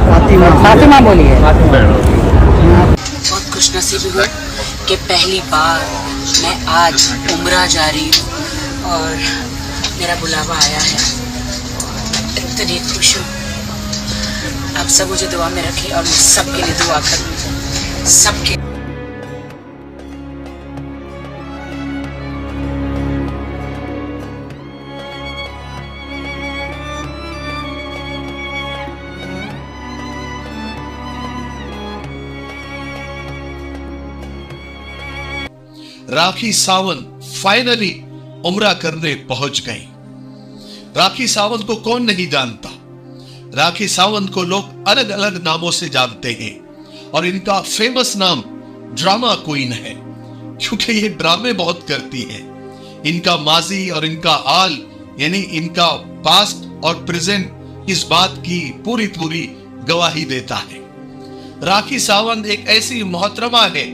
फातिमा फातिमा बोलिए। बहुत खुशनसीब हूँ कि पहली बार मैं आज उम्रा जा रही हूँ और मेरा बुलावा आया है। इतनी खुश हूँ। आप सब मुझे दुआ में रखें और मैं सबके लिए दुआ करूँ, सबके। राखी सावंत फाइनली उम्रा करने पहुंच गई। राखी सावंत को कौन नहीं जानता। राखी सावंत को लोग अलग अलग नामों से जानते हैं और इनका फेमस नाम ड्रामा क्वीन है, क्योंकि ये ड्रामे बहुत करती है। इनका माजी और इनका आल यानी इनका पास्ट और प्रेजेंट इस बात की पूरी पूरी गवाही देता है। राखी सावंत एक ऐसी मोहतरमा है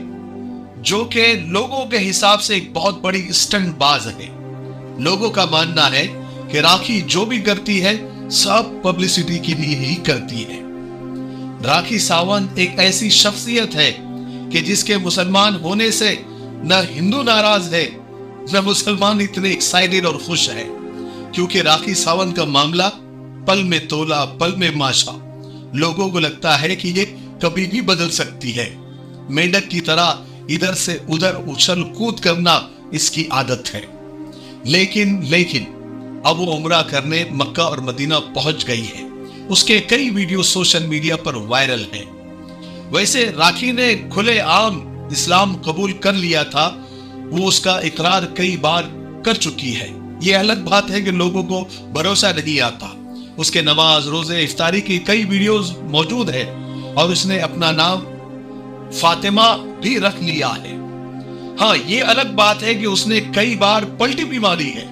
जो कि लोगों के हिसाब से एक बहुत बड़ी स्टंट बाज है। लोगों का मानना है कि राखी जो भी करती है सब पब्लिसिटी के लिए ही करती है। राखी सावंत एक ऐसी शख्सियत है कि जिसके मुसलमान होने से न हिंदू नाराज है न मुसलमान इतने एक्साइटेड और खुश है, क्योंकि राखी सावंत का मामला पल में तोला पल में माशा। लोगों को लगता है कि ये कभी भी बदल सकती है। मेंढक की तरह इधर से उधर उछल कूद करना इसकी आदत है। लेकिन अब वो उम्रा करने मक्का और मदीना पहुंच गई है। उसके कई वीडियो सोशल मीडिया पर वायरल हैं। वैसे राखी ने खुले आम इस्लाम कबूल कर लिया था, वो उसका इकरार कई बार कर चुकी है। ये अलग बात है कि लोगों को भरोसा नहीं आता। उसके नमाज रोजे इफ्तारी की कई वीडियोस मौजूद है और उसने अपना नाम फातिमा भी रख लिया है। हाँ, ये अलग बात है कि उसने कई बार पलटी भी मारी है।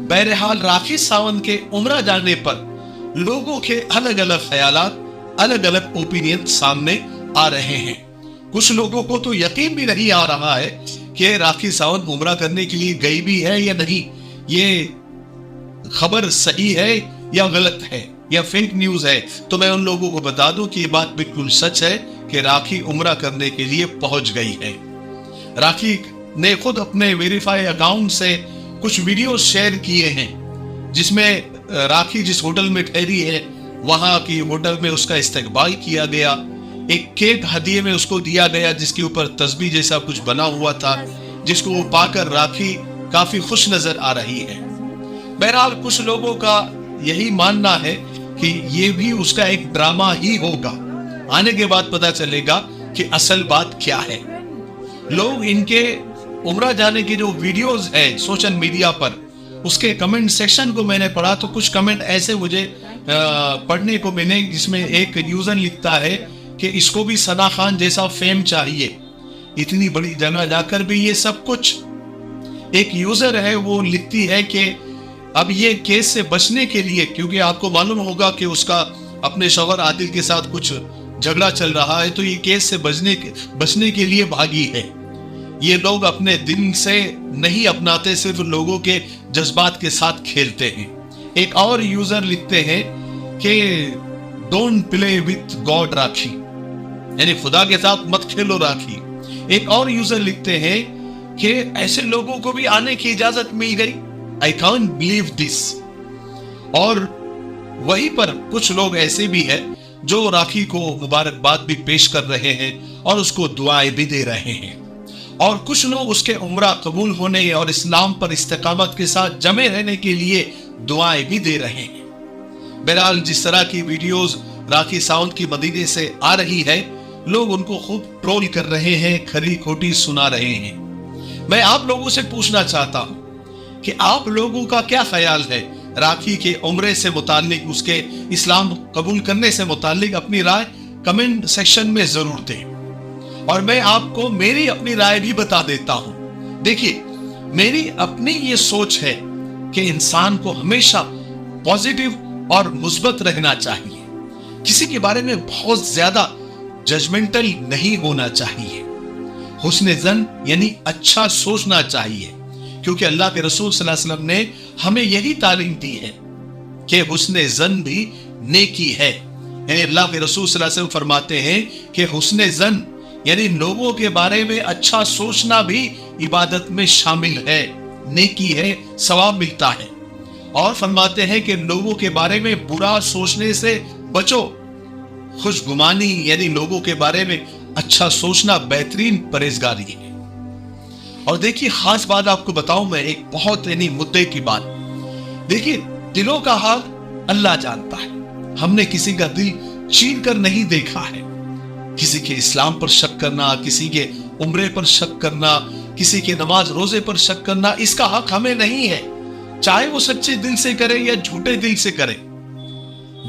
बहरहाल राखी सावंत के उम्रा जाने पर लोगों के अलग अलग ख्यालात, अलग अलग ओपिनियन सामने आ रहे हैं। कुछ लोगों को तो यकीन भी नहीं आ रहा है कि राखी सावंत उम्रा करने के लिए गई भी है या नहीं। ये खबर सही है या गलत है या फेक न्यूज है। तो मैं उन लोगों को बता दूं कि ये बात बिल्कुल सच है कि राखी उम्रा करने के लिए पहुंच गई है। राखी ने खुद अपने वेरीफाई अकाउंट से कुछ वीडियो शेयर किए हैं, जिसमें राखी जिस होटल में ठहरी है वहां की होटल में उसका इस्तकबाल किया गया। एक केक हदिये में उसको दिया गया जिसके ऊपर तस्बीह जैसा कुछ बना हुआ था, जिसको वो पाकर राखी काफी खुश नजर आ रही है। बहरहाल कुछ लोगों का यही मानना है कि ये भी उसका एक ड्रामा ही होगा। आने के बाद पता चलेगा कि असल बात क्या है। लोग इनके उम्रा जाने की जो वीडियोस है सोशल मीडिया पर, उसके कमेंट सेक्शन को मैंने पढ़ा तो कुछ कमेंट ऐसे मुझे पढ़ने को मिले जिसमें एक यूजर लिखता है कि इसको भी सना खान जैसा फेम चाहिए, इतनी बड़ी जगह जाकर भी ये सब कुछ। एक यूजर है वो लिखती है कि अब ये केस से बचने के लिए, क्योंकि आपको मालूम होगा कि उसका अपने शौहर आदिल के साथ कुछ झगड़ा चल रहा है, तो ये केस से बचने के लिए भागी है। ये लोग अपने दिन से नहीं अपनाते, सिर्फ लोगों के जज्बात के साथ खेलते हैं। एक और यूजर लिखते हैं कि डोंट प्ले विथ गॉड राखी, यानी खुदा के साथ मत खेलो राखी। एक और यूजर लिखते हैं कि ऐसे लोगों को भी आने की इजाजत मिल गई, आई कांट बिलीव दिस। और वहीं पर कुछ लोग ऐसे भी हैं जो राखी को मुबारकबाद भी पेश कर रहे हैं और उसको दुआएं भी दे रहे हैं। और कुछ लोग उसके उम्रा कबूल होने और इस्लाम पर इस्तेकामत के साथ जमे रहने के लिए दुआएं भी दे रहे हैं। बहरहाल जिस तरह की वीडियोस राखी सावंत की मदीने से आ रही है, लोग उनको खूब ट्रोल कर रहे हैं, खरी खोटी सुना रहे हैं। मैं आप लोगों से पूछना चाहता हूं कि आप लोगों का क्या ख्याल है राखी के उम्रे से मुताल्लिक, उसके इस्लाम कबूल करने से मुताल्लिक? अपनी राय कमेंट सेक्शन में जरूर दें। और मैं आपको मेरी अपनी राय भी बता देता हूं। देखिए, मेरी अपनी ये सोच है कि इंसान को हमेशा पॉजिटिव और मुस्बत रहना चाहिए। किसी के बारे में बहुत ज्यादा जजमेंटल नहीं होना चाहिए। हुस्न ज़न यानी अच्छा सोचना चाहिए। کیونکہ اللہ کے رسول صلی اللہ علیہ وسلم نے ہمیں یہی تعلیم دی ہے کہ حسن زن بھی نیکی ہے. یعنی اللہ کے رسول صلی اللہ علیہ وسلم فرماتے ہیں کہ حسن زن یعنی لوگوں کے بارے میں اچھا سوچنا بھی عبادت میں شامل ہے، نیکی ہے، ثواب ملتا ہے. اور فرماتے ہیں کہ لوگوں کے بارے میں برا سوچنے سے بچو. خوش گمانی یعنی لوگوں کے بارے میں اچھا سوچنا بہترین پرہیزگاری ہے. اور دیکھیے خاص بات آپ کو بتاؤں میں، ایک بہت یعنی مدعے کی بات. دیکھیے دلوں کا حال اللہ جانتا ہے. ہم نے کسی کا دل چین کر نہیں دیکھا ہے. کسی کے اسلام پر شک کرنا، کسی کے عمرے پر شک کرنا، کسی کے نماز روزے پر شک کرنا، اس کا حق ہمیں نہیں ہے، چاہے وہ سچے دل سے کرے یا جھوٹے دل سے کرے.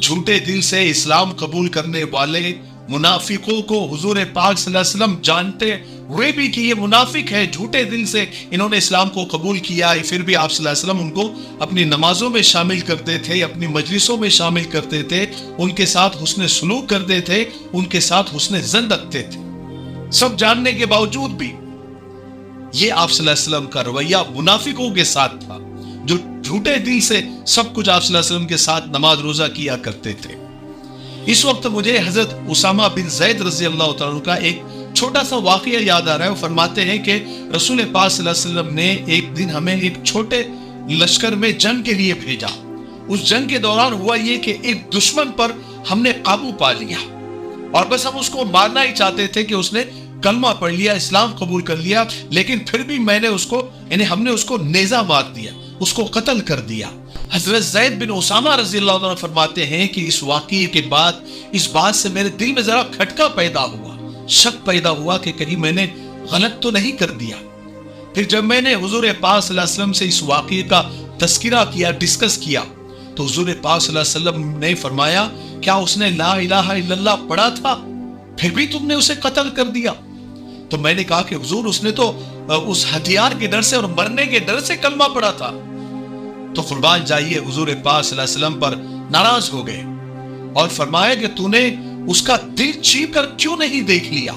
جھوٹے دل سے اسلام قبول کرنے والے منافقوں کو حضور پاک صلی اللہ علیہ وسلم جانتے ہوئے بھی کہ یہ منافق ہے، جھوٹے دل سے انہوں نے اسلام کو قبول کیا، پھر بھی آپ صلی اللہ علیہ وسلم ان کو اپنی نمازوں میں شامل کرتے تھے، اپنی مجلسوں میں شامل کرتے تھے، ان کے ساتھ حسن سلوک کرتے تھے، ان کے ساتھ حسن ظن رکھتے تھے. سب جاننے کے باوجود بھی یہ آپ صلی اللہ علیہ وسلم کا رویہ منافقوں کے ساتھ تھا، جو جھوٹے دل سے سب کچھ آپ صلی اللہ علیہ وسلم کے ساتھ نماز روزہ کیا کرتے تھے. اس وقت مجھے حضرت اسامہ بن زید رضی اللہ تعالیٰ عنہ کا ایک چھوٹا سا واقعہ یاد آ رہا ہے. وہ فرماتے ہیں کہ رسول پاک صلی اللہ علیہ وسلم نے ایک دن ہمیں ایک چھوٹے لشکر میں جنگ کے لیے بھیجا. اس جنگ کے دوران ہوا یہ کہ ایک دشمن پر ہم نے قابو پا لیا اور بس ہم اس کو مارنا ہی چاہتے تھے کہ اس نے کلمہ پڑھ لیا، اسلام قبول کر لیا، لیکن پھر بھی میں نے اس کو یعنی ہم نے اس کو نیزہ مار دیا، اس کو قتل کر دیا. حضرت زید بن اسامہ رضی اللہ عنہ فرماتے ہیں کہ اس واقعے کے بعد اس بات سے میرے دل میں ذرا کھٹکا پیدا ہوا، شک پیدا ہوا کہ کہیں میں نے غلط تو نہیں کر دیا. پھر جب میں نے حضور پاک صلی اللہ علیہ وسلم سے اس واقعے کا تذکرہ کیا، ڈسکس کیا، تو حضور پاک صلی اللہ علیہ وسلم نے فرمایا کیا اس نے لا الہ الا اللہ پڑھا تھا پھر بھی تم نے اسے قتل کر دیا؟ تو میں نے کہا کہ حضور اس نے تو اس ہتھیار کے ڈر سے اور مرنے کے ڈر سے کلمہ پڑھا تھا. تو قربان جائیے حضور پاک صلی اللہ علیہ وسلم پر ناراض ہو گئے اور فرمایا کہ تو نے اس کا دل چیر کر کیوں نہیں دیکھ لیا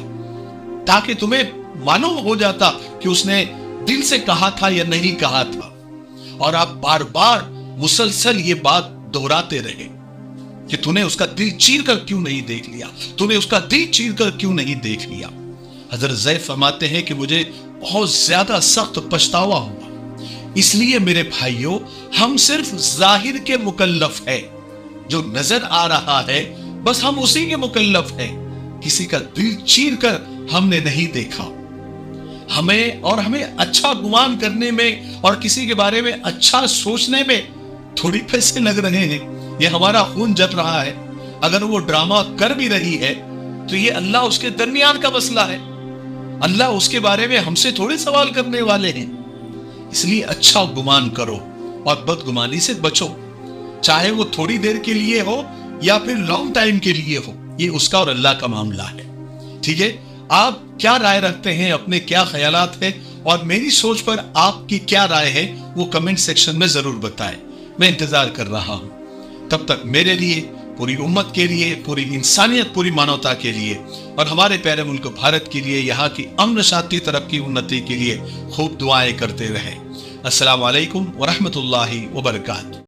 تاکہ تمہیں معلوم ہو جاتا کہ اس نے دل سے کہا تھا یا نہیں کہا تھا. اور آپ بار بار مسلسل یہ بات دہراتے رہے کہ تو نے اس کا دل چیر کر کیوں نہیں دیکھ لیا، تو نے اس کا دل چیر کر کیوں نہیں دیکھ لیا. حضرت زید فرماتے ہیں کہ مجھے بہت زیادہ سخت پچھتاوا ہوا. اس لیے میرے بھائیوں ہم صرف ظاہر کے مکلف ہیں، جو نظر آ رہا ہے بس ہم اسی کے مکلف ہیں. کسی کا دل چیر کر ہم نے نہیں دیکھا. ہمیں اچھا گمان کرنے میں اور کسی کے بارے میں اچھا سوچنے میں تھوڑی پیسے لگ رہے ہیں. یہ ہمارا خون جل رہا ہے. اگر وہ ڈرامہ کر بھی رہی ہے تو یہ اللہ اس کے درمیان کا مسئلہ ہے. اللہ اس کے بارے میں ہم سے تھوڑے سوال کرنے والے ہیں. اس لیے اچھا گمان کرو اور بدگمانی سے بچو، چاہے وہ تھوڑی دیر کے لیے ہو یا پھر لانگ ٹائم کے لیے ہو. یہ اس کا اور اللہ کا معاملہ ہے. ٹھیک ہے، آپ کیا رائے رکھتے ہیں، اپنے کیا خیالات ہیں اور میری سوچ پر آپ کی کیا رائے ہے وہ کمنٹ سیکشن میں ضرور بتائیں. میں انتظار کر رہا ہوں. تب تک میرے لیے، پوری امت کے لیے، پوری انسانیت، پوری مانوتا کے لیے اور ہمارے پیارے ملک بھارت کے لیے، یہاں کی امن شانتی، ترقی، انتی کے لیے خوب دعائیں کرتے رہیں. السلام علیکم ورحمۃ اللہ وبرکاتہ.